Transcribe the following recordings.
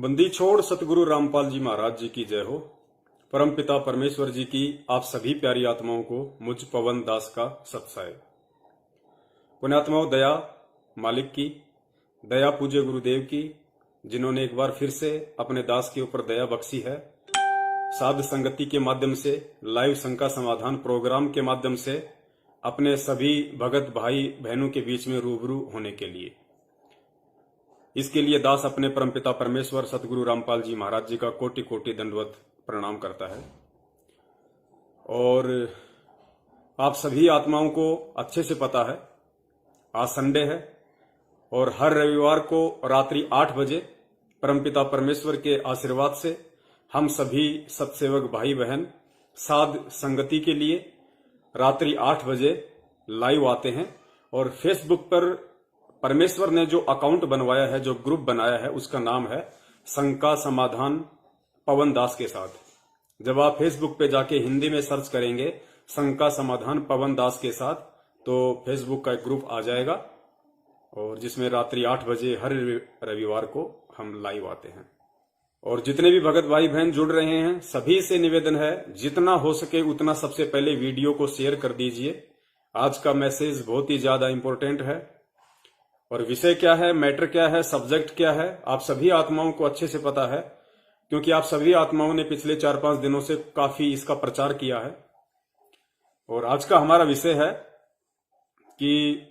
बंदी छोड़ सतगुरु रामपाल जी महाराज जी की जय हो। परमपिता परमेश्वर जी की आप सभी प्यारी आत्माओं को मुझ पवन दास का सत्साय। पुण्यात्माओं, दया मालिक की, दया पूज्य गुरुदेव की, जिन्होंने एक बार फिर से अपने दास के ऊपर दया बख्शी है। साध संगति के माध्यम से, लाइव शंका समाधान प्रोग्राम के माध्यम से अपने सभी भगत भाई बहनों के बीच में रूबरू होने के लिए, इसके लिए दास अपने परमपिता परमेश्वर सतगुरु रामपाल जी महाराज जी का कोटि कोटि दंडवत प्रणाम करता है। और आप सभी आत्माओं को अच्छे से पता है, आज संडे है और हर रविवार को रात्रि 8 बजे परमपिता परमेश्वर के आशीर्वाद से हम सभी सत्सेवक भाई बहन साध संगति के लिए रात्रि 8 बजे लाइव आते हैं। और फेसबुक पर परमेश्वर ने जो अकाउंट बनवाया है, जो ग्रुप बनाया है, उसका नाम है शंका समाधान पवन दास के साथ। जब आप फेसबुक पे जाके हिंदी में सर्च करेंगे शंका समाधान पवन दास के साथ, तो फेसबुक का एक ग्रुप आ जाएगा और जिसमें रात्रि 8 बजे हर रविवार को हम लाइव आते हैं। और जितने भी भगत भाई बहन जुड़ रहे हैं, सभी से निवेदन है, जितना हो सके उतना सबसे पहले वीडियो को शेयर कर दीजिए। आज का मैसेज बहुत ही ज्यादा इंपॉर्टेंट है। और विषय क्या है, मैटर क्या है, सब्जेक्ट क्या है, आप सभी आत्माओं को अच्छे से पता है, क्योंकि आप सभी आत्माओं ने पिछले 4-5 दिनों से काफी इसका प्रचार किया है। और आज का हमारा विषय है कि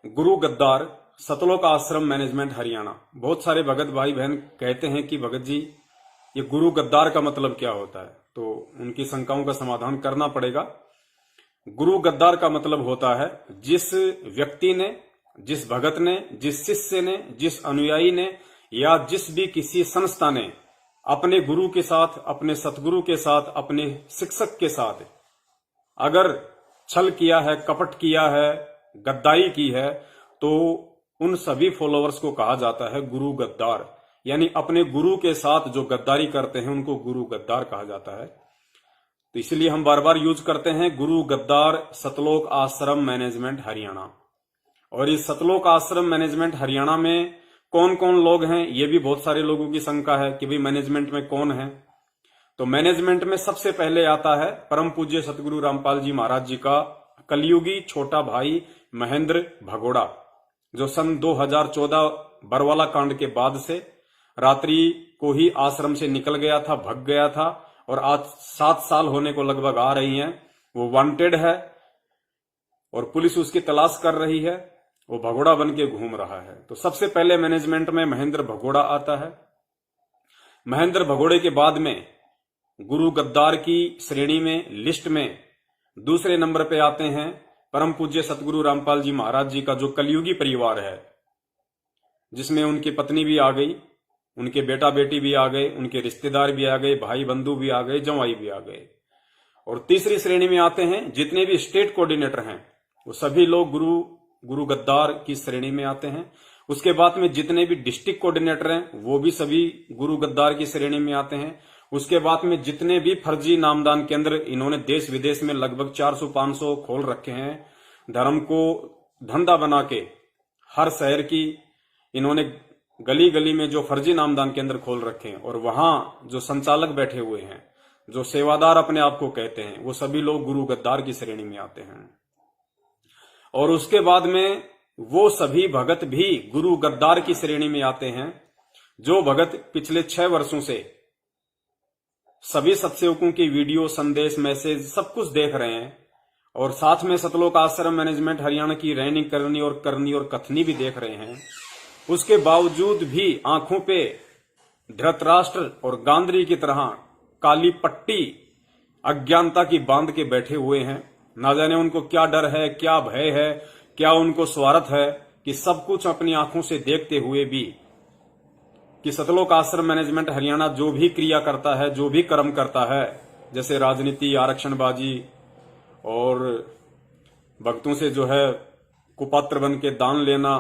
गुरु गद्दार सतलोक आश्रम मैनेजमेंट हरियाणा। बहुत सारे भगत भाई बहन कहते हैं कि भगत जी, ये गुरु गद्दार का मतलब क्या होता है, तो उनकी शंकाओं का समाधान करना पड़ेगा। गुरु गद्दार का मतलब होता है जिस व्यक्ति ने, जिस भगत ने, जिस शिष्य ने, जिस अनुयायी ने या जिस भी किसी संस्था ने अपने गुरु के साथ, अपने सतगुरु के साथ, अपने शिक्षक के साथ अगर छल किया है, कपट किया है, गद्दारी की है, तो उन सभी फॉलोअर्स को कहा जाता है गुरु गद्दार। यानी अपने गुरु के साथ जो गद्दारी करते हैं उनको गुरु गद्दार कहा जाता है। तो इसलिए हम बार बार यूज करते हैं गुरु गद्दार सतलोक आश्रम मैनेजमेंट हरियाणा। और इस सतलोक आश्रम मैनेजमेंट हरियाणा में कौन कौन लोग हैं, ये भी बहुत सारे लोगों की शंका है कि भाई मैनेजमेंट में कौन है। तो मैनेजमेंट में सबसे पहले आता है परम पूज्य सतगुरु रामपाल जी महाराज जी का कलयुगी छोटा भाई महेंद्र भगोड़ा, जो सन 2014 बरवाला कांड के बाद से रात्रि को ही आश्रम से निकल गया था, भग गया था, और आज 7 साल होने को लगभग आ रही हैं। वो वांटेड है और पुलिस उसकी तलाश कर रही है। वो भगोड़ा बन के घूम रहा है। तो सबसे पहले मैनेजमेंट में महेंद्र भगोड़ा आता है। महेंद्र भगोड़े के बाद में गुरु गद्दार की श्रेणी में, लिस्ट में दूसरे नंबर पे आते हैं परम पूज्य सतगुरु रामपाल जी महाराज जी का जो कलयुगी परिवार है, जिसमें उनकी पत्नी भी आ गई, उनके बेटा बेटी भी आ गए, उनके रिश्तेदार भी आ गए, भाई बंधु भी आ गए, जवाई भी आ गए। और तीसरी श्रेणी में आते हैं जितने भी स्टेट कोऑर्डिनेटर हैं, वो सभी लोग गुरु गद्दार की श्रेणी में आते हैं। उसके बाद में जितने भी डिस्ट्रिक्ट कोऑर्डिनेटर हैं वो भी सभी गुरु गद्दार की श्रेणी में आते हैं। उसके बाद में जितने भी फर्जी नामदान केंद्र इन्होंने देश विदेश में लगभग 400-500 खोल रखे हैं, धर्म को धंधा बना के हर शहर की इन्होंने गली गली में जो फर्जी नामदान केंद्र खोल रखे हैं, और वहां जो संचालक बैठे हुए हैं, जो सेवादार अपने आप को कहते हैं, वो सभी लोग गुरु गद्दार की श्रेणी में आते हैं। और उसके बाद में वो सभी भगत भी गुरु गद्दार की श्रेणी में आते हैं, जो भगत पिछले 6 वर्षों से सभी सत्सेवकों की वीडियो, संदेश, मैसेज सब कुछ देख रहे हैं, और साथ में सतलोक आश्रम मैनेजमेंट हरियाणा की रैनी करनी और कथनी भी देख रहे हैं। उसके बावजूद भी आंखों पे धृतराष्ट्र और गांधारी की तरह काली पट्टी अज्ञानता की बांध के बैठे हुए हैं। ना जाने उनको क्या डर है, क्या भय है, क्या उनको स्वार्थ है कि सब कुछ अपनी आंखों से देखते हुए भी कि सतलोक आश्रम मैनेजमेंट हरियाणा जो भी क्रिया करता है, जो भी कर्म करता है, जैसे राजनीति, आरक्षणबाजी और भक्तों से जो है कुपात्र बन के दान लेना,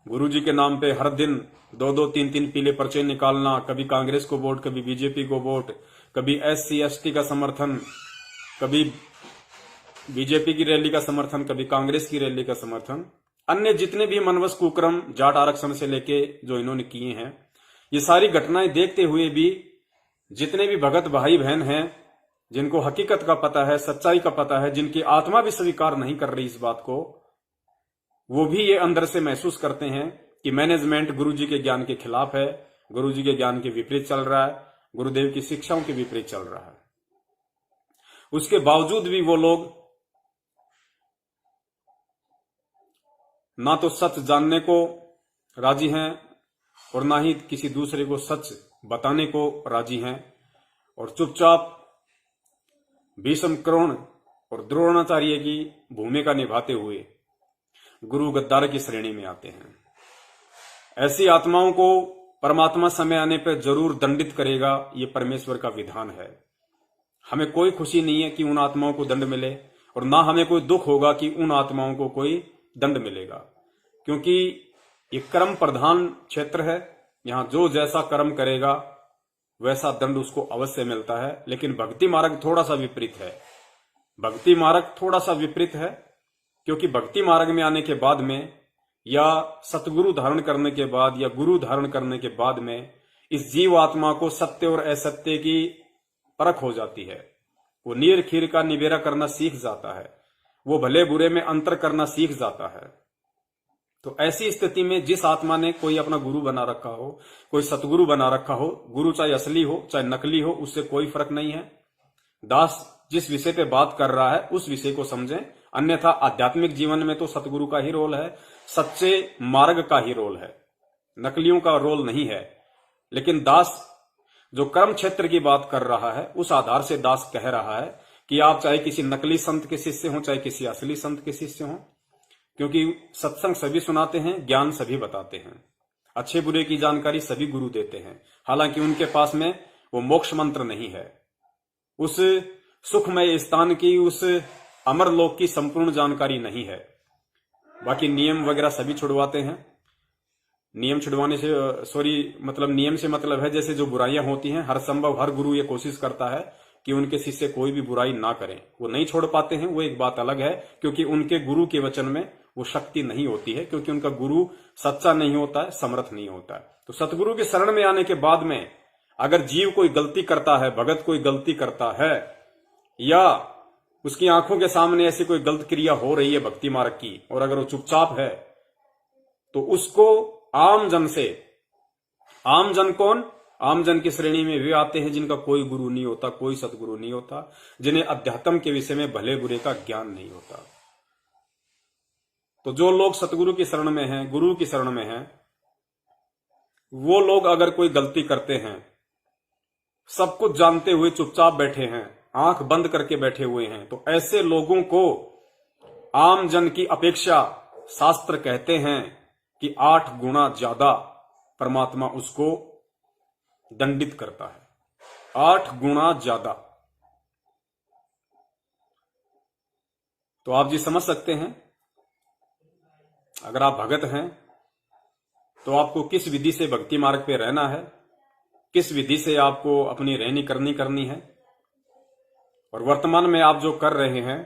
गुरुजी के नाम पे हर दिन 2-2, 3-3 पीले पर्चे निकालना, कभी कांग्रेस को वोट, कभी बीजेपी को वोट, कभी SC/ST का समर्थन, कभी बीजेपी की रैली का समर्थन, कभी कांग्रेस की रैली का समर्थन, अन्य जितने भी मनवस कुक्रम जाट आरक्षण से लेके जो इन्होंने किए हैं, ये सारी घटनाएं देखते हुए भी जितने भी भगत भाई बहन हैं, जिनको हकीकत का पता है, सच्चाई का पता है, जिनकी आत्मा भी स्वीकार नहीं कर रही इस बात को, वो भी ये अंदर से महसूस करते हैं कि मैनेजमेंट गुरुजी के ज्ञान के खिलाफ है, गुरुजी के ज्ञान के विपरीत चल रहा है, गुरुदेव की शिक्षाओं के विपरीत चल रहा है। उसके बावजूद भी वो लोग ना तो सच जानने को राजी हैं और ना ही किसी दूसरे को सच बताने को राजी हैं, और चुपचाप भीष्म, कर्ण और द्रोणाचार्य की भूमिका निभाते हुए गुरु गद्दार की श्रेणी में आते हैं। ऐसी आत्माओं को परमात्मा समय आने पर जरूर दंडित करेगा, ये परमेश्वर का विधान है। हमें कोई खुशी नहीं है कि उन आत्माओं को दंड मिले, और ना हमें कोई दुख होगा कि उन आत्माओं को कोई दंड मिलेगा, क्योंकि ये कर्म प्रधान क्षेत्र है। यहां जो जैसा कर्म करेगा वैसा दंड उसको अवश्य मिलता है। लेकिन भक्ति मार्ग थोड़ा सा विपरीत है। भक्ति मार्ग थोड़ा सा विपरीत है, क्योंकि भक्ति मार्ग में आने के बाद में, या सतगुरु धारण करने के बाद, या गुरु धारण करने के बाद में इस जीव आत्मा को सत्य और असत्य की परख हो जाती है। वो नीर खीर का निबेरा करना सीख जाता है, वो भले बुरे में अंतर करना सीख जाता है। तो ऐसी स्थिति में जिस आत्मा ने कोई अपना गुरु बना रखा हो, कोई सतगुरु बना रखा हो, गुरु चाहे असली हो चाहे नकली हो, उससे कोई फर्क नहीं है। दास जिस विषय पे बात कर रहा है उस विषय को समझें, अन्यथा आध्यात्मिक जीवन में तो सतगुरु का ही रोल है, सच्चे मार्ग का ही रोल है, नकलियों का रोल नहीं है। लेकिन दास जो कर्म क्षेत्र की बात कर रहा है, उस आधार से दास कह रहा है कि आप चाहे किसी नकली संत के शिष्य हों, चाहे किसी असली संत के शिष्य हों, क्योंकि सत्संग सभी सुनाते हैं, ज्ञान सभी बताते हैं, अच्छे बुरे की जानकारी सभी गुरु देते हैं। हालांकि उनके पास में वो मोक्ष मंत्र नहीं है, उस सुखमय स्थान की, उस अमर लोक की संपूर्ण जानकारी नहीं है। बाकी नियम वगैरह सभी छुड़वाते हैं। नियम छुड़वाने से नियम से मतलब है जैसे जो बुराइयां होती हैं, हर संभव हर गुरु ये कोशिश करता है कि उनके शिष्य कोई भी बुराई ना करें। वो नहीं छोड़ पाते हैं, वो एक बात अलग है, क्योंकि उनके गुरु के वचन में वो शक्ति नहीं होती है, क्योंकि उनका गुरु सच्चा नहीं होता है, समर्थ नहीं होता है। तो सतगुरु के शरण में आने के बाद में अगर जीव कोई गलती करता है, भगत कोई गलती करता है, या उसकी आंखों के सामने ऐसी कोई गलत क्रिया हो रही है भक्ति मार्ग की, और अगर वो चुपचाप है, तो उसको आम जन से, आम जन कौन? आम जन की श्रेणी में वे आते हैं जिनका कोई गुरु नहीं होता, कोई सतगुरु नहीं होता, जिन्हें अध्यात्म के विषय में भले बुरे का ज्ञान नहीं होता। तो जो लोग सतगुरु की शरण में हैं, गुरु की शरण में हैं, वो लोग अगर कोई गलती करते हैं, सब कुछ जानते हुए चुपचाप बैठे हैं, आंख बंद करके बैठे हुए हैं, तो ऐसे लोगों को आम जन की अपेक्षा शास्त्र कहते हैं कि 8 गुना ज्यादा परमात्मा उसको दंडित करता है। 8 गुना ज्यादा। तो आप जी समझ सकते हैं, अगर आप भगत हैं तो आपको किस विधि से भक्ति मार्ग पे रहना है, किस विधि से आपको अपनी रहनी करनी है, और वर्तमान में आप जो कर रहे हैं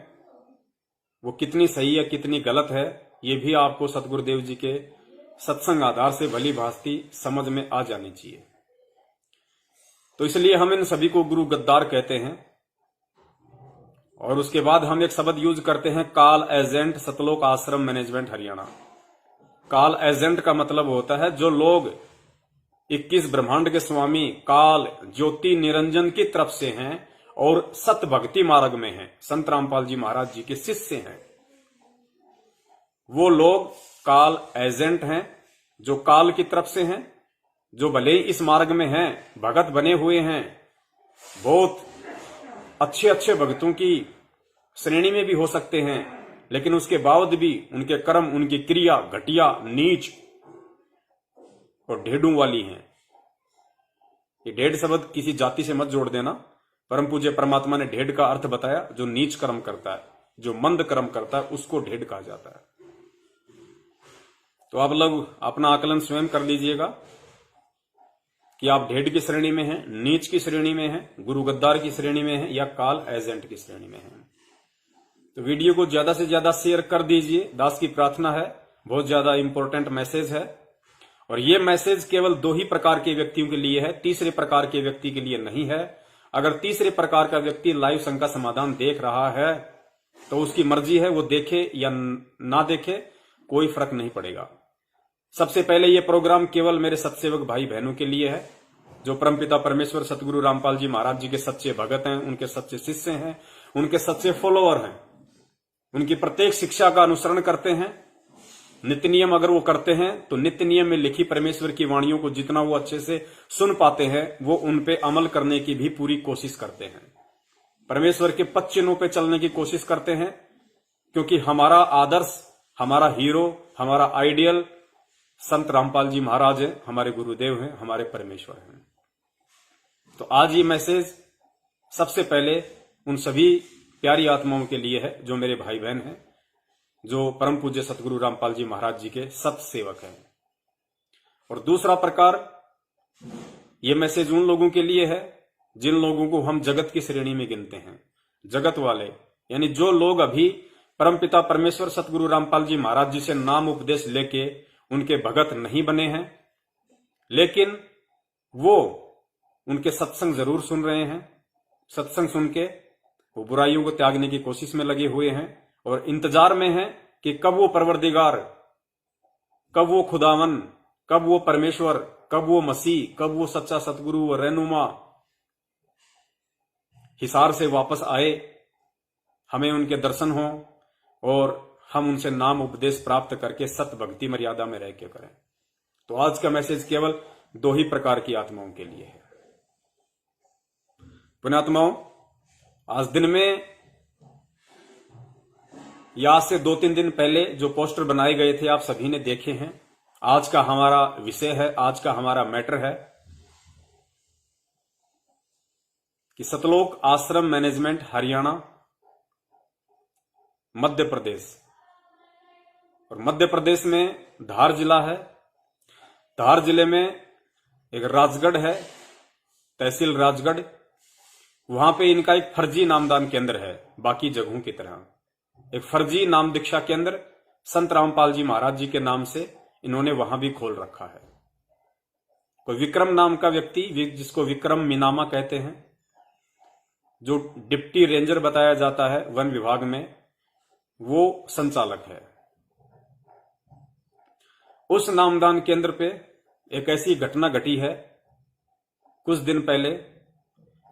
वो कितनी सही है कितनी गलत है, ये भी आपको सतगुरुदेव जी के सत्संग आधार से भली भांति समझ में आ जानी चाहिए। तो इसलिए हम इन सभी को गुरु गद्दार कहते हैं। और उसके बाद हम एक शब्द यूज करते हैं, काल एजेंट, सतलोक आश्रम मैनेजमेंट हरियाणा। काल एजेंट का मतलब होता है जो लोग 21 ब्रह्मांड के स्वामी काल ज्योति निरंजन की तरफ से हैं और सत भक्ति मार्ग में हैं, संत रामपाल जी महाराज जी के शिष्य हैं, वो लोग काल एजेंट हैं, जो काल की तरफ से हैं, जो भले ही इस मार्ग में हैं, भगत बने हुए हैं, बहुत अच्छे अच्छे भक्तों की श्रेणी में भी हो सकते हैं, लेकिन उसके बावजूद भी उनके कर्म, उनकी क्रिया घटिया, नीच और ढेडों वाली हैं। ये ढेड शब्द किसी जाति से मत जोड़ देना। परम पूज्य परमात्मा ने ढेड का अर्थ बताया, जो नीच कर्म करता है, जो मंद कर्म करता है, उसको ढेड कहा जाता है। तो आप लोग अपना आकलन स्वयं कर लीजिएगा कि आप ढेड की श्रेणी में हैं, नीच की श्रेणी में हैं, गुरु गद्दार की श्रेणी में हैं, या काल एजेंट की श्रेणी में हैं। तो वीडियो को ज्यादा से ज्यादा शेयर कर दीजिए, दास की प्रार्थना है, बहुत ज्यादा इंपॉर्टेंट मैसेज है। और ये मैसेज केवल 2 ही प्रकार के व्यक्तियों के लिए है, तीसरे प्रकार के व्यक्ति के लिए नहीं है। अगर तीसरे प्रकार का व्यक्ति लाइव शंका समाधान देख रहा है तो उसकी मर्जी है, वो देखे या ना देखे, कोई फर्क नहीं पड़ेगा। सबसे पहले ये प्रोग्राम केवल मेरे सत्सेवक भाई बहनों के लिए है, जो परमपिता परमेश्वर सतगुरु रामपाल जी महाराज जी के सच्चे भगत हैं, उनके सच्चे शिष्य हैं, उनके सच्चे फॉलोअर हैं, उनकी प्रत्येक शिक्षा का अनुसरण करते हैं। नित्य नियम अगर वो करते हैं तो नित्य नियम में लिखी परमेश्वर की वाणियों को जितना वो अच्छे से सुन पाते हैं, वो उन पे अमल करने की भी पूरी कोशिश करते हैं। परमेश्वर के पद चिन्हों पे चलने की कोशिश करते हैं, क्योंकि हमारा आदर्श, हमारा हीरो, हमारा आइडियल संत रामपाल जी महाराज हैं, हमारे गुरुदेव हैं, हमारे परमेश्वर हैं। तो आज ये मैसेज सबसे पहले उन सभी प्यारी आत्माओं के लिए है जो मेरे भाई बहन हैं, जो परम पूज्य सतगुरु रामपाल जी महाराज जी के सत सेवक हैं। और दूसरा प्रकार, यह मैसेज उन लोगों के लिए है जिन लोगों को हम जगत की श्रेणी में गिनते हैं। जगत वाले यानी जो लोग अभी परमपिता परमेश्वर सतगुरु रामपाल जी महाराज जी से नाम उपदेश लेके उनके भगत नहीं बने हैं, लेकिन वो उनके सत्संग जरूर सुन रहे हैं। सत्संग सुन के वो बुराइयों को त्यागने की कोशिश में लगे हुए हैं और इंतजार में हैं कि कब वो परवरदिगार, कब वो खुदावन, कब वो परमेश्वर, कब वो मसीह, कब वो सच्चा सतगुरु और रहनुमा हिसार से वापस आए, हमें उनके दर्शन हो और हम उनसे नाम उपदेश प्राप्त करके सत भक्ति मर्यादा में रह के करें। तो आज का मैसेज केवल 2 ही प्रकार की आत्माओं के लिए है। पुण्यात्माओं, आज दिन में या आज से 2-3 दिन पहले जो पोस्टर बनाए गए थे आप सभी ने देखे हैं। आज का हमारा विषय है, आज का हमारा मैटर है कि सतलोक आश्रम मैनेजमेंट हरियाणा, मध्य प्रदेश, और मध्य प्रदेश में धार जिला है। धार जिले में एक राजगढ़ है, तहसील राजगढ़, वहां पे इनका एक फर्जी नामदान केंद्र है। बाकी जगहों की तरह एक फर्जी नाम दीक्षा केंद्र संत रामपाल जी महाराज जी के नाम से इन्होंने वहां भी खोल रखा है। कोई विक्रम नाम का व्यक्ति, जिसको विक्रम मीनामा कहते हैं, जो डिप्टी रेंजर बताया जाता है वन विभाग में, वो संचालक है। उस नामदान केंद्र पे एक ऐसी घटना घटी है कुछ दिन पहले,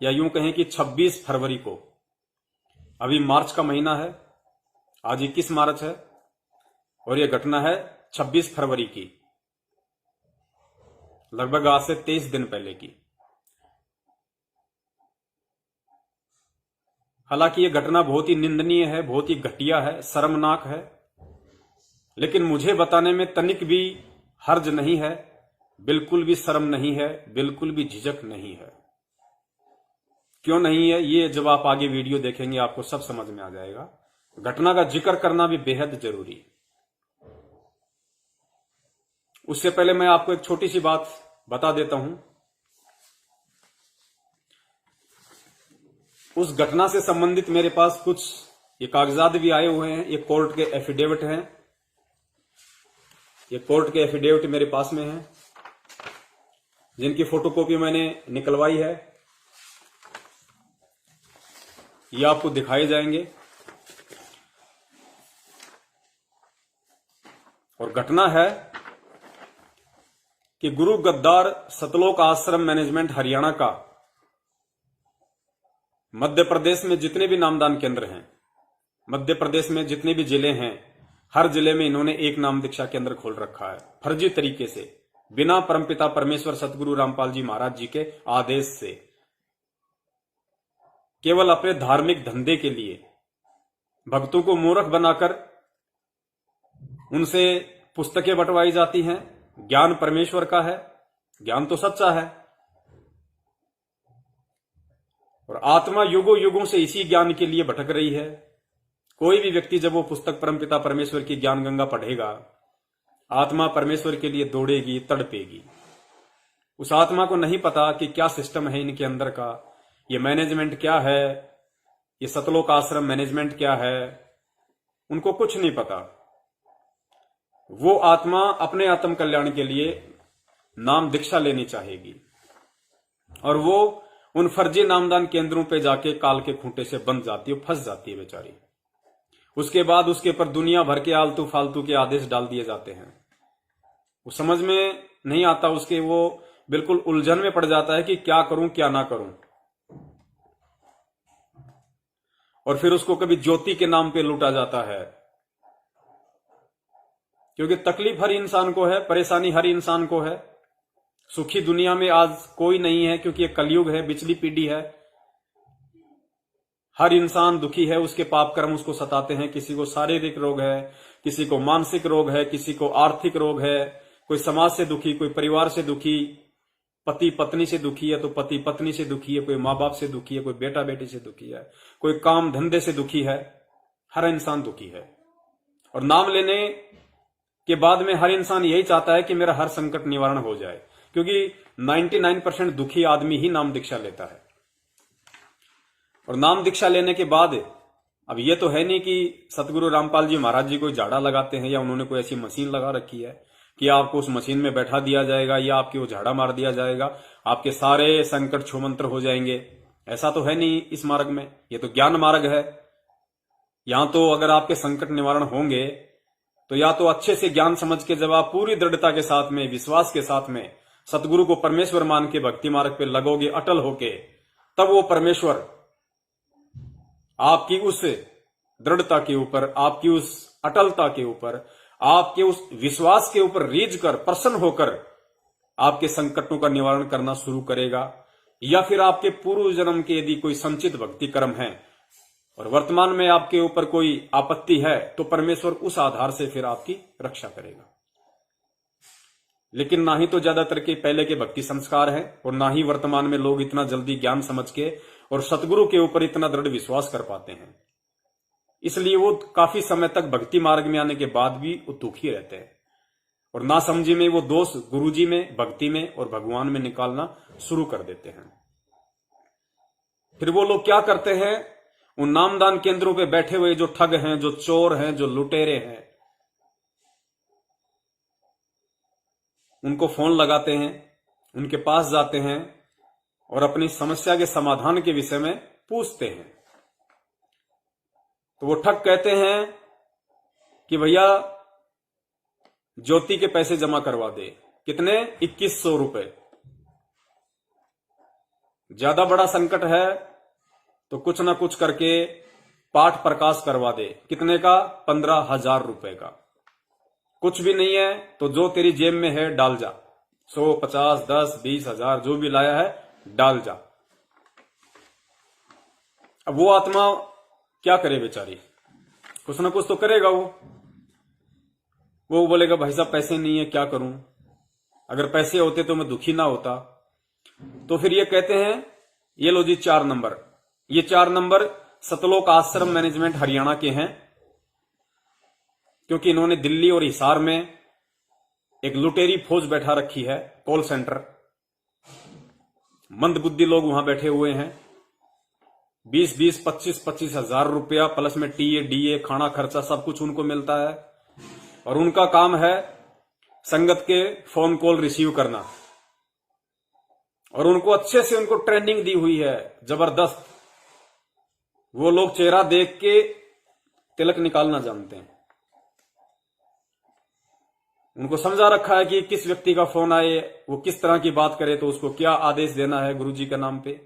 या यूं कहें कि 26 फरवरी को, अभी मार्च का महीना है, आज 21 मार्च है और यह घटना है 26 फरवरी की, लगभग आज से 23 दिन पहले की। हालांकि यह घटना बहुत ही निंदनीय है, बहुत ही घटिया है, शर्मनाक है, लेकिन मुझे बताने में तनिक भी हर्ज नहीं है, बिल्कुल भी शर्म नहीं है, बिल्कुल भी झिझक नहीं है। क्यों नहीं है, ये जब आप आगे वीडियो देखेंगे आपको सब समझ में आ जाएगा। घटना का जिक्र करना भी बेहद जरूरी है। उससे पहले मैं आपको एक छोटी सी बात बता देता हूं। उस घटना से संबंधित मेरे पास कुछ ये कागजात भी आए हुए हैं, ये कोर्ट के एफिडेविट हैं, ये कोर्ट के एफिडेविट मेरे पास में हैं, जिनकी फोटोकॉपी मैंने निकलवाई है, ये आपको दिखाए जाएंगे। और घटना है कि गुरु गद्दार सतलोक आश्रम मैनेजमेंट हरियाणा का मध्य प्रदेश में जितने भी नामदान केंद्र हैं, मध्य प्रदेश में जितने भी जिले हैं, हर जिले में इन्होंने एक नाम दीक्षा केंद्र खोल रखा है, फर्जी तरीके से, बिना परमपिता परमेश्वर सतगुरु रामपाल जी महाराज जी के आदेश से, केवल अपने धार्मिक धंधे के लिए भक्तों को मूर्ख बनाकर उनसे पुस्तकें बंटवाई जाती हैं। ज्ञान परमेश्वर का है, ज्ञान तो सच्चा है, और आत्मा युगों युगों से इसी ज्ञान के लिए भटक रही है। कोई भी व्यक्ति जब वो पुस्तक परमपिता परमेश्वर की ज्ञान गंगा पढ़ेगा, आत्मा परमेश्वर के लिए दौड़ेगी, तड़पेगी। उस आत्मा को नहीं पता कि क्या सिस्टम है इनके अंदर का, ये मैनेजमेंट क्या है, ये सतलोक आश्रम मैनेजमेंट क्या है, उनको कुछ नहीं पता। वो आत्मा अपने आत्म कल्याण के लिए नाम दीक्षा लेनी चाहेगी और वो उन फर्जी नामदान केंद्रों पे जाके काल के खूंटे से बंध जाती है, फंस जाती है बेचारी। उसके बाद उसके ऊपर दुनिया भर के आलतू फालतू के आदेश डाल दिए जाते हैं। वो समझ में नहीं आता उसके, वो बिल्कुल उलझन में पड़ जाता है कि क्या करूं क्या ना करूं। और फिर उसको कभी ज्योति के नाम पे लूटा जाता है, क्योंकि तकलीफ हर इंसान को है, परेशानी हर इंसान को है। सुखी दुनिया में आज कोई नहीं है, क्योंकि ये कलयुग है, बिचली पीढ़ी है। हर इंसान दुखी है, उसके पाप कर्म उसको सताते हैं। किसी को शारीरिक रोग है, किसी को मानसिक रोग है, किसी को आर्थिक रोग है, कोई समाज से दुखी, कोई परिवार से दुखी, पति पत्नी से दुखी है तो पति पत्नी से दुखी है, कोई माँ बाप से दुखी है, कोई बेटा बेटी से दुखी है, कोई काम धंधे से दुखी है। हर इंसान दुखी है। और नाम लेने के बाद में हर इंसान यही चाहता है कि मेरा हर संकट निवारण हो जाए, क्योंकि 99% दुखी आदमी ही नाम दीक्षा लेता है। और नाम दीक्षा लेने के बाद अब ये तो है नहीं कि सतगुरु रामपाल जी महाराज जी कोई झाड़ा लगाते हैं या उन्होंने कोई ऐसी मशीन लगा रखी है कि आपको उस मशीन में बैठा दिया जाएगा या आपकी वो झाड़ा मार दिया जाएगा, आपके सारे संकट छूमंत्र हो जाएंगे। ऐसा तो है नहीं इस मार्ग में, ये तो ज्ञान मार्ग है। यहां तो अगर आपके संकट निवारण होंगे तो या तो अच्छे से ज्ञान समझ के जब आप पूरी दृढ़ता के साथ में, विश्वास के साथ में सतगुरु को परमेश्वर मान के भक्ति मार्ग पे लगोगे अटल होके, तब वो परमेश्वर आपकी उस दृढ़ता के ऊपर, आपकी उस अटलता के ऊपर, आपके उस विश्वास के ऊपर रीझ कर, प्रसन्न होकर आपके संकटों का निवारण करना शुरू करेगा। या फिर आपके पूर्व जन्म के यदि कोई संचित भक्ति कर्म है और वर्तमान में आपके ऊपर कोई आपत्ति है तो परमेश्वर उस आधार से फिर आपकी रक्षा करेगा। लेकिन ना ही तो ज्यादातर के पहले के भक्ति संस्कार हैं और ना ही वर्तमान में लोग इतना जल्दी ज्ञान समझ के और सतगुरु के ऊपर इतना दृढ़ विश्वास कर पाते हैं। इसलिए वो काफी समय तक भक्ति मार्ग में आने के बाद भी वो दुखी रहते हैं और ना समझी में वो दोष गुरुजी में, भक्ति में और भगवान में निकालना शुरू कर देते हैं। फिर वो लोग क्या करते हैं, उन नामदान केंद्रों पे बैठे हुए जो ठग हैं, जो चोर हैं, जो लुटेरे हैं, उनको फोन लगाते हैं, उनके पास जाते हैं और अपनी समस्या के समाधान के विषय में पूछते हैं। तो वो ठग कहते हैं कि भैया ज्योति के पैसे जमा करवा दे। कितने? 2100 रुपए। ज्यादा बड़ा संकट है तो कुछ ना कुछ करके पाठ प्रकाश करवा दे। कितने का? 15,000 रुपए का। कुछ भी नहीं है तो जो तेरी जेब में है डाल जा, 100, 50, 10, 20,000 जो भी लाया है डाल जा। अब वो आत्मा क्या करे बेचारी, कुछ ना कुछ तो करेगा वो बोलेगा भाई साहब पैसे नहीं है, क्या करूं? अगर पैसे होते तो मैं दुखी ना होता। तो फिर ये कहते हैं ये लो जी 4 नंबर। ये 4 नंबर सतलोक आश्रम मैनेजमेंट हरियाणा के हैं, क्योंकि इन्होंने दिल्ली और हिसार में एक लुटेरी फौज बैठा रखी है, कॉल सेंटर। मंदबुद्धि लोग वहां बैठे हुए हैं। 20-20, 25-25 हजार रुपया प्लस में टीए डीए खाना खर्चा सब कुछ उनको मिलता है और उनका काम है संगत के फोन कॉल रिसीव करना। और उनको अच्छे से उनको ट्रेनिंग दी हुई है जबरदस्त। वो लोग चेहरा देख के तिलक निकालना जानते हैं। उनको समझा रखा है कि किस व्यक्ति का फोन आए, वो किस तरह की बात करे तो उसको क्या आदेश देना है गुरुजी के नाम पे,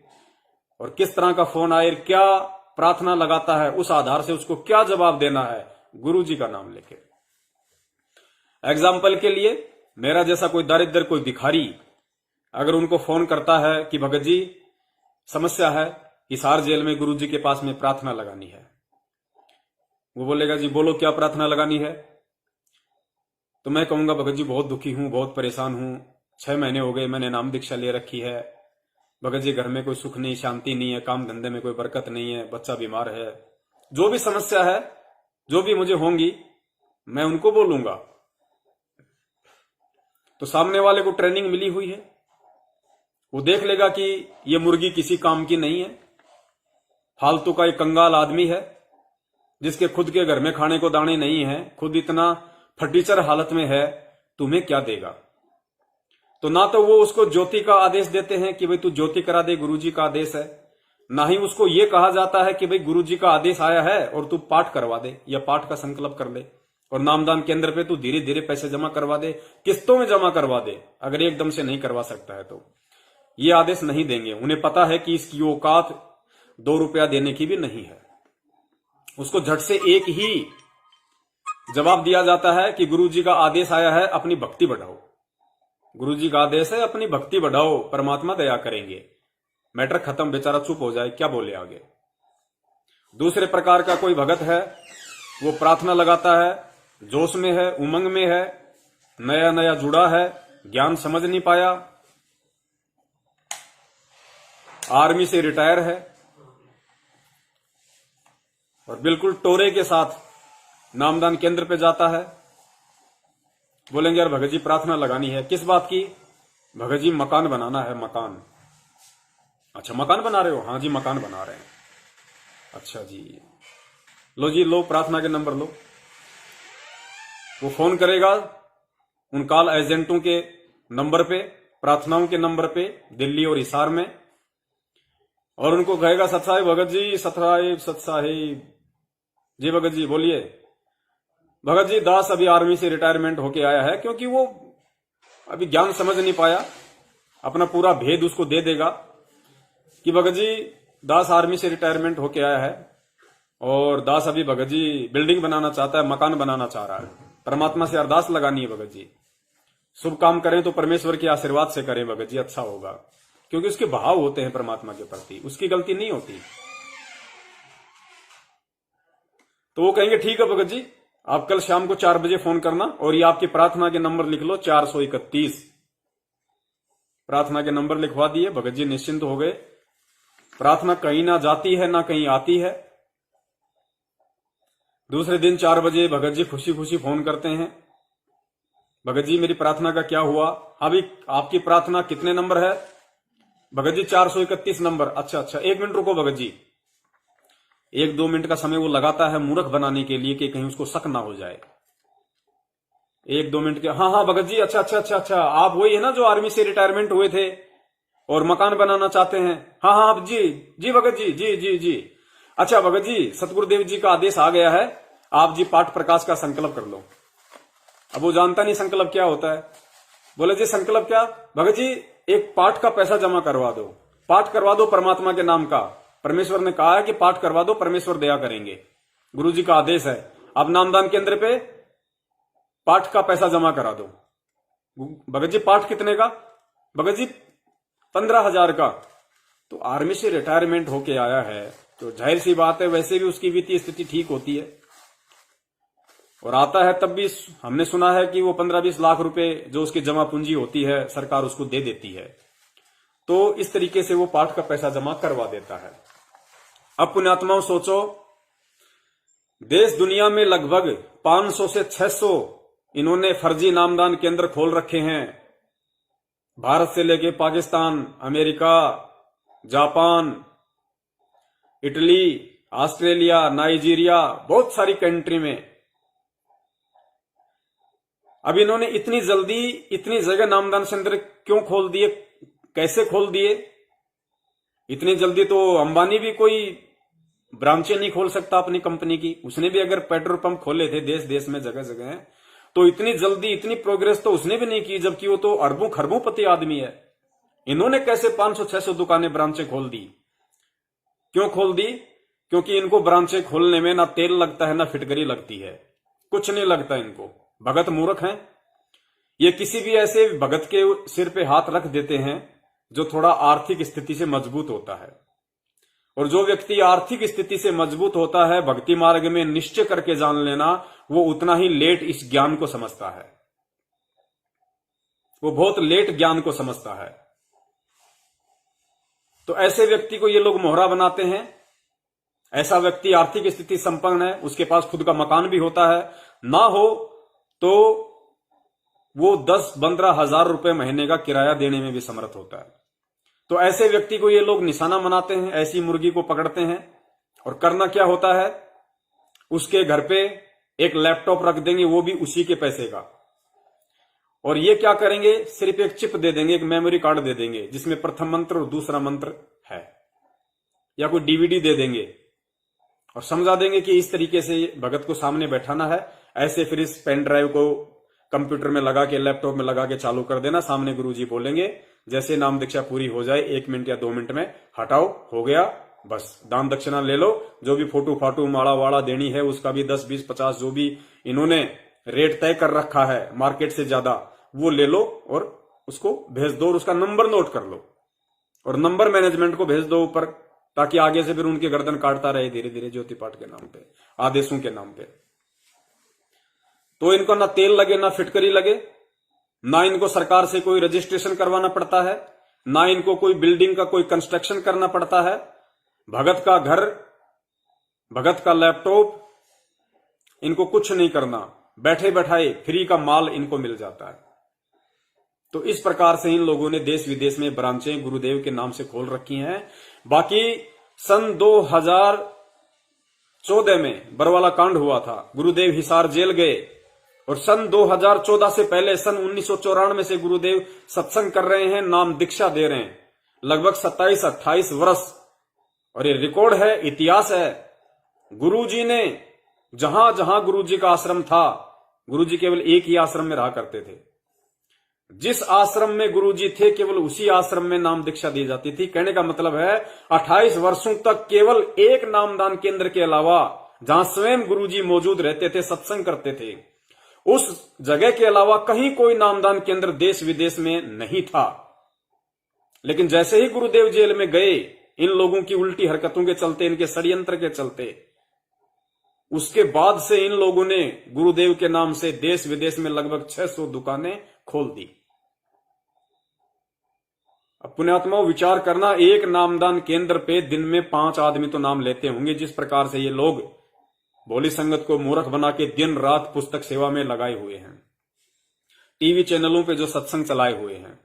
और किस तरह का फोन आए, क्या प्रार्थना लगाता है, उस आधार से उसको क्या जवाब देना है गुरुजी का नाम लेके। एग्जाम्पल के लिए मेरा जैसा कोई दरिद्र, कोई भिखारी अगर उनको फोन करता है कि भगत जी समस्या है, हिसार जेल में गुरुजी के पास में प्रार्थना लगानी है, वो बोलेगा जी बोलो क्या प्रार्थना लगानी है। तो मैं कहूंगा भगत जी बहुत दुखी हूं, बहुत परेशान हूं, 6 महीने हो गए मैंने नाम दीक्षा ले रखी है। भगत जी घर में कोई सुख नहीं, शांति नहीं है, काम धंधे में कोई बरकत नहीं है, बच्चा बीमार है, जो भी समस्या है, जो भी मुझे होंगी मैं उनको बोलूंगा। तो सामने वाले को ट्रेनिंग मिली हुई है, वो देख लेगा कि ये मुर्गी किसी काम की नहीं है, फालतू का एक कंगाल आदमी है जिसके खुद के घर में खाने को दाने नहीं है, खुद इतना फटीचर हालत में है, तुम्हें क्या देगा। तो ना तो वो उसको ज्योति का आदेश देते हैं कि भाई तू ज्योति करा दे, गुरुजी का आदेश है, ना ही उसको ये कहा जाता है कि भाई गुरुजी का आदेश आया है और तू पाठ करवा दे या पाठ का संकल्प कर ले और नामदान केंद्र पे तू धीरे धीरे पैसे जमा करवा दे, किस्तों में जमा करवा दे, अगर एकदम से नहीं करवा सकता है तो ये आदेश नहीं देंगे। उन्हें पता है कि इसकी औकात 2 रुपया देने की भी नहीं है। उसको झट से एक ही जवाब दिया जाता है कि गुरुजी का आदेश आया है, अपनी भक्ति बढ़ाओ। गुरुजी का आदेश है, अपनी भक्ति बढ़ाओ, परमात्मा दया करेंगे। मैटर खत्म, बेचारा चुप हो जाए, क्या बोले आगे। दूसरे प्रकार का कोई भगत है, वो प्रार्थना लगाता है, जोश में है, उमंग में है, नया नया जुड़ा है, ज्ञान समझ नहीं पाया, आर्मी से रिटायर है और बिल्कुल टोरे के साथ नामदान केंद्र पे जाता है। बोलेंगे यार भगत जी प्रार्थना लगानी है, किस बात की? भगत जी मकान बनाना है, मकान। अच्छा मकान बना रहे हो? हाँ जी मकान बना रहे हैं। अच्छा जी, लो जी लो प्रार्थना के नंबर लो। वो फोन करेगा उन कॉल एजेंटों के नंबर पे, प्रार्थनाओं के नंबर पे, दिल्ली और हिसार में, और उनको कहेगा सत साहिब भगत जी, सत साहिब जी, भगत जी बोलिए। भगत जी दास अभी आर्मी से रिटायरमेंट होके आया है, क्योंकि वो अभी ज्ञान समझ नहीं पाया, अपना पूरा भेद उसको दे देगा कि भगत जी दास आर्मी से रिटायरमेंट होके आया है और दास अभी भगत जी बिल्डिंग बनाना चाहता है, मकान बनाना चाह रहा है, परमात्मा से अरदास लगानी है भगत जी, शुभ काम करें तो परमेश्वर के आशीर्वाद से करें भगत जी, अच्छा होगा। क्योंकि उसके भाव होते हैं परमात्मा के प्रति, उसकी गलती नहीं होती। तो वो कहेंगे ठीक है भगत जी, आप कल शाम को 4 बजे फोन करना और ये आपकी प्रार्थना के नंबर लिख लो 431। प्रार्थना के नंबर लिखवा दिए, भगत जी निश्चिंत हो गए। प्रार्थना कहीं ना जाती है ना कहीं आती है। दूसरे दिन 4 बजे भगत जी खुशी खुशी फोन करते हैं, भगत जी मेरी प्रार्थना का क्या हुआ? अभी आपकी प्रार्थना कितने नंबर है? भगत जी 431 नंबर। अच्छा अच्छा, 1 मिनट रुको भगत जी। 1-2 मिनट का समय वो लगाता है मूर्ख बनाने के लिए कि कहीं उसको शक ना हो जाए। 1-2 मिनट के, हाँ हाँ भगत जी, अच्छा अच्छा अच्छा अच्छा, आप वही है ना जो आर्मी से रिटायरमेंट हुए थे और मकान बनाना चाहते हैं? हाँ हाँ जी जी भगत जी, जी जी जी। अच्छा भगत जी, सतगुरुदेव जी का आदेश आ गया है, आप जी पाठ प्रकाश का संकल्प कर लो। अब वो जानता नहीं संकल्प क्या होता है। बोले जी संकल्प क्या? भगत जी एक पाठ का पैसा जमा करवा दो, पाठ करवा दो परमात्मा के नाम का। परमेश्वर ने कहा है कि पाठ करवा दो, परमेश्वर दया करेंगे, गुरुजी का आदेश है। अब नामदान केंद्र पे पाठ का पैसा जमा करा दो। भगत जी पाठ कितने का? भगत जी 15,000 का। तो आर्मी से रिटायरमेंट होके आया है तो जाहिर सी बात है वैसे भी उसकी वित्तीय स्थिति ठीक होती है, और आता है तब भी हमने सुना है कि वो 15-20 लाख रुपए जो उसकी जमा पूंजी होती है सरकार उसको दे देती है। तो इस तरीके से वो पाठ का पैसा जमा करवा देता है। अब पुण्यात्माओं सोचो, देश दुनिया में लगभग 500 से 600 इन्होंने फर्जी नामदान केंद्र खोल रखे हैं। भारत से लेके Pakistan, America, Japan, Italy, Australia, Nigeria, बहुत सारी कंट्री में। अब इन्होंने इतनी जल्दी इतनी जगह नामदान केंद्र क्यों खोल दिए, कैसे खोल दिए? इतनी जल्दी तो अंबानी भी कोई ब्रांचें नहीं खोल सकता अपनी कंपनी की। उसने भी अगर पेट्रोल पंप खोले थे देश देश में, जगह जगह है, तो इतनी जल्दी इतनी प्रोग्रेस तो उसने भी नहीं की, जबकि वो तो अरबों खरबों पति आदमी है। इन्होंने कैसे 500-600 दुकानें, ब्रांचें खोल दी? क्यों खोल दी? क्योंकि इनको ब्रांचें खोलने में ना तेल लगता है ना फिटकरी लगती है, कुछ नहीं लगता इनको। भगत मूर्ख हैं। ये किसी भी ऐसे भगत के सिर पे हाथ रख देते हैं जो थोड़ा आर्थिक स्थिति से मजबूत होता है, और जो व्यक्ति आर्थिक स्थिति से मजबूत होता है, भक्ति मार्ग में निश्चय करके जान लेना, वो उतना ही लेट इस ज्ञान को समझता है, वो बहुत लेट ज्ञान को समझता है। तो ऐसे व्यक्ति को ये लोग मोहरा बनाते हैं। ऐसा व्यक्ति आर्थिक स्थिति संपन्न है, उसके पास खुद का मकान भी होता है, ना हो तो वो 10-15 हजार रुपए महीने का किराया देने में भी समर्थ होता है। तो ऐसे व्यक्ति को ये लोग निशाना बनाते हैं, ऐसी मुर्गी को पकड़ते हैं, और करना क्या होता है, उसके घर पे एक लैपटॉप रख देंगे, वो भी उसी के पैसे का, और ये क्या करेंगे, सिर्फ एक चिप दे देंगे, एक मेमोरी कार्ड दे देंगे जिसमें प्रथम मंत्र और दूसरा मंत्र है, या कोई डीवीडी दे देंगे और समझा देंगे कि इस तरीके से भगत को सामने बैठाना है, ऐसे फिर इस पेन ड्राइव को कंप्यूटर में लगा के, लैपटॉप में लगा के चालू कर देना, सामने गुरुजी बोलेंगे, जैसे नाम दीक्षा पूरी हो जाए 1 मिनट या 2 मिनट में हटाओ, हो गया, बस दान दक्षिणा ले लो, जो भी फोटो फाटू माड़ा वाड़ा देनी है उसका भी 10, 20, 50 जो भी इन्होंने रेट तय कर रखा है मार्केट से ज्यादा, वो ले लो और उसको भेज दो और उसका नंबर नोट कर लो और नंबर मैनेजमेंट को भेज दो ऊपर, ताकि आगे से फिर उनके गर्दन काटता रहे धीरे धीरे ज्योति पाठ के नाम पे, आदेशों के नाम पे। तो इनको ना तेल लगे, ना फिटकरी लगे, ना इनको सरकार से कोई रजिस्ट्रेशन करवाना पड़ता है, ना इनको कोई बिल्डिंग का कोई कंस्ट्रक्शन करना पड़ता है। भगत का घर, भगत का लैपटॉप, इनको कुछ नहीं करना, बैठे बैठाए फ्री का माल इनको मिल जाता है। तो इस प्रकार से इन लोगों ने देश विदेश में ब्रांचें गुरुदेव के नाम से खोल रखी हैं। बाकी सन 2014 में बरवाला कांड हुआ था, गुरुदेव हिसार जेल गए और सन 2014 से पहले सन 1994 से गुरुदेव सत्संग कर रहे हैं, नाम दीक्षा दे रहे हैं, लगभग 27-28 वर्ष। और ये रिकॉर्ड है, इतिहास है। गुरुजी ने जहां जहां गुरुजी का आश्रम था, गुरुजी केवल एक ही आश्रम में रहा करते थे, जिस आश्रम में गुरुजी थे केवल उसी आश्रम में नाम दीक्षा दी जाती थी। कहने का मतलब है 28 वर्षों तक केवल एक नामदान केंद्र के अलावा, जहां स्वयं गुरुजी मौजूद रहते थे, सत्संग करते थे, उस जगह के अलावा कहीं कोई नामदान केंद्र देश विदेश में नहीं था। लेकिन जैसे ही गुरुदेव जेल में गए, इन लोगों की उल्टी हरकतों के चलते, इनके षड्यंत्र के चलते, उसके बाद से इन लोगों ने गुरुदेव के नाम से देश विदेश में लगभग 600 दुकानें खोल दी। अब पुण्यात्माओं विचार करना, एक नामदान केंद्र पे दिन में 5 आदमी तो नाम लेते होंगे। जिस प्रकार से ये लोग भोली संगत को मूर्ख बना के दिन रात पुस्तक सेवा में लगाए हुए हैं, टीवी चैनलों पे जो सत्संग चलाए हुए हैं,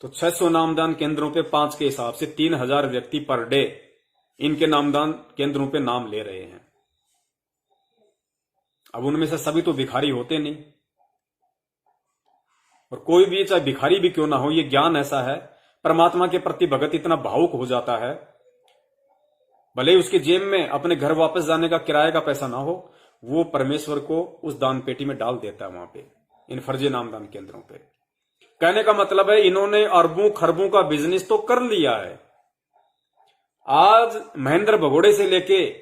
तो 600 नामदान केंद्रों पे 5 के हिसाब से 3000 व्यक्ति पर डे इनके नामदान केंद्रों पे नाम ले रहे हैं। अब उनमें से सभी तो भिखारी होते नहीं, और कोई भी चाहे भिखारी भी क्यों ना हो, ये ज्ञान ऐसा है, परमात्मा के प्रति भगत इतना भावुक हो जाता है, भले ही उसके जेब में अपने घर वापस जाने का किराए का पैसा ना हो, वो परमेश्वर को उस दान पेटी में डाल देता है वहां पे, इन फर्जी नामदान केंद्रों पे। कहने का मतलब है इन्होंने अरबों खरबों का बिजनेस तो कर लिया है। आज महेंद्र भगोड़े से लेके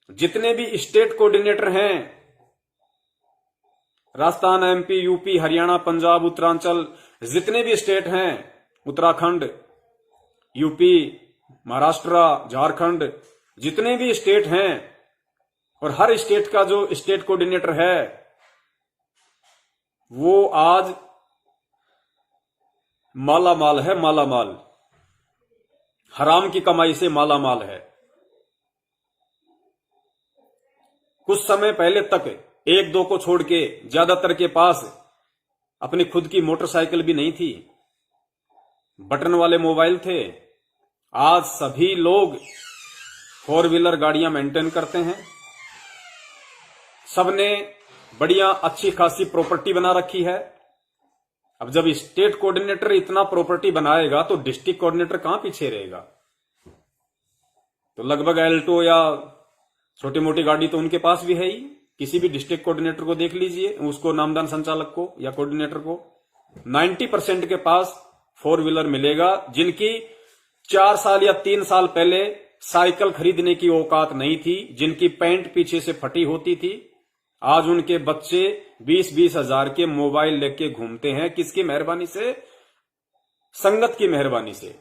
जितने भी स्टेट कोऑर्डिनेटर हैं, राजस्थान, एमपी, यूपी, हरियाणा, पंजाब, उत्तरांचल, जितने भी स्टेट हैं, उत्तराखंड, यूपी, महाराष्ट्र, झारखंड, जितने भी स्टेट हैं, और हर स्टेट का जो स्टेट कोऑर्डिनेटर है वो आज माला माल है, माला माल, हराम की कमाई से माला माल है। कुछ समय पहले तक 1-2 को छोड़ के ज्यादातर के पास अपनी खुद की मोटरसाइकिल भी नहीं थी, बटन वाले मोबाइल थे। आज सभी लोग 4 व्हीलर गाड़ियां मेंटेन करते हैं, सबने बढ़िया अच्छी खासी प्रॉपर्टी बना रखी है। अब जब स्टेट कोऑर्डिनेटर इतना प्रॉपर्टी बनाएगा तो डिस्ट्रिक्ट कोऑर्डिनेटर कहां पीछे रहेगा? तो लगभग एल्टो या छोटी मोटी गाड़ी तो उनके पास भी है ही। किसी भी डिस्ट्रिक्ट कोऑर्डिनेटर को देख लीजिए, उसको नामदान संचालक को या कोऑर्डिनेटर को 90% के पास 4 व्हीलर मिलेगा, जिनकी 4 साल या 3 साल पहले साइकिल खरीदने की औकात नहीं थी, जिनकी पैंट पीछे से फटी होती थी। आज उनके बच्चे 20-20 हजार के मोबाइल लेके घूमते हैं। किसकी मेहरबानी से? संगत की मेहरबानी से।